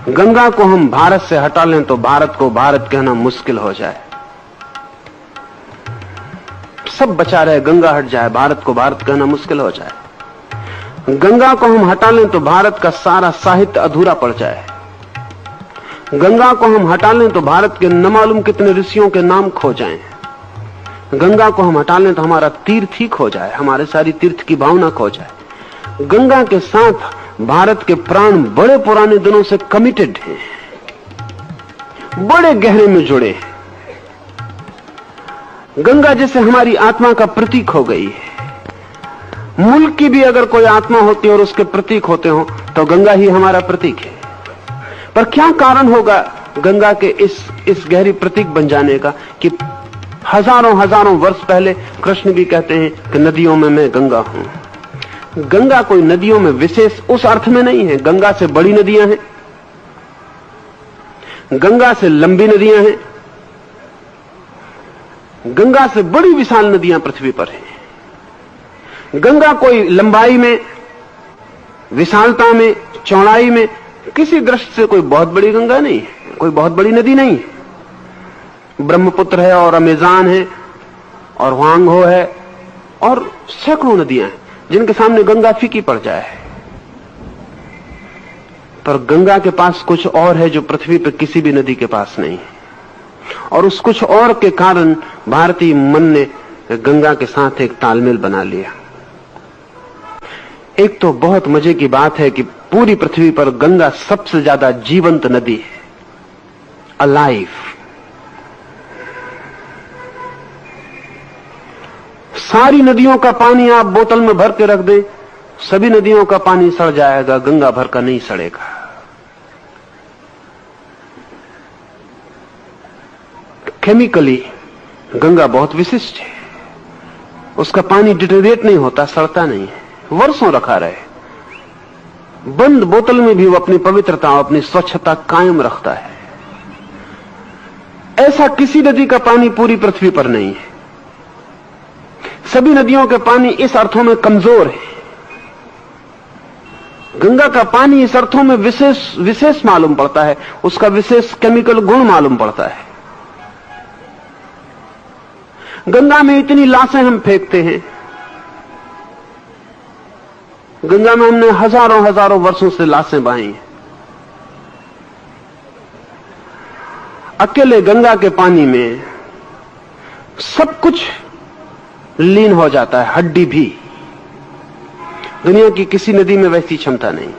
गंगा को हम भारत से हटा लें तो भारत को भारत कहना मुश्किल हो जाए। सब बचा रहे, गंगा हट जाए, भारत को भारत कहना मुश्किल हो जाए। गंगा को हम हटा लें तो भारत का सारा साहित्य अधूरा पड़ जाए। गंगा को हम हटा लें तो भारत के न मालूम कितने ऋषियों के नाम खो जाएं। गंगा को हम हटा लें तो हमारा तीर्थ ही खो जाए, हमारे सारी तीर्थ की भावना खो जाए। गंगा के साथ भारत के प्राण बड़े पुराने दिनों से कमिटेड हैं, बड़े गहरे में जुड़े हैं। गंगा जैसे हमारी आत्मा का प्रतीक हो गई है। मुल्क की भी अगर कोई आत्मा होती है और उसके प्रतीक होते हो तो गंगा ही हमारा प्रतीक है। पर क्या कारण होगा गंगा के इस गहरी प्रतीक बन जाने का कि हजारों वर्ष पहले कृष्ण भी कहते हैं कि नदियों में मैं गंगा हूं। गंगा कोई नदियों में विशेष उस अर्थ में नहीं है। गंगा से बड़ी नदियां हैं, गंगा से लंबी नदियां हैं, गंगा से बड़ी विशाल नदियां पृथ्वी पर हैं। गंगा कोई लंबाई में, विशालता में, चौड़ाई में किसी दृष्टि से कोई बहुत बड़ी गंगा नहीं है, कोई बहुत बड़ी नदी नहीं है। ब्रह्मपुत्र है और अमेज़न है और ह्वांगहो है और सैकड़ों नदियां हैं जिनके सामने गंगा फीकी पड़ जाए। पर गंगा के पास कुछ और है जो पृथ्वी पर किसी भी नदी के पास नहीं है। और उस कुछ और के कारण भारतीय मन ने गंगा के साथ एक तालमेल बना लिया। एक तो बहुत मजे की बात है कि पूरी पृथ्वी पर गंगा सबसे ज्यादा जीवंत नदी है, अलाइव। सारी नदियों का पानी आप बोतल में भर के रख दें, सभी नदियों का पानी सड़ जाएगा, गंगा भर का नहीं सड़ेगा। केमिकली गंगा बहुत विशिष्ट है। उसका पानी डिटेरिएट नहीं होता, सड़ता नहीं है, वर्षों रखा रहे। बंद बोतल में भी वो अपनी पवित्रता, अपनी स्वच्छता कायम रखता है। ऐसा किसी नदी का पानी पूरी पृथ्वी पर नहीं है। सभी नदियों के पानी इस अर्थों में कमजोर है। गंगा का पानी इस अर्थों में विशेष मालूम पड़ता है, उसका विशेष केमिकल गुण मालूम पड़ता है। गंगा में इतनी लाशें हम फेंकते हैं, गंगा में हमने हजारों वर्षों से लाशें बहाई हैं। अकेले गंगा के पानी में सब कुछ लीन हो जाता है, हड्डी भी। दुनिया की किसी नदी में वैसी क्षमता नहीं।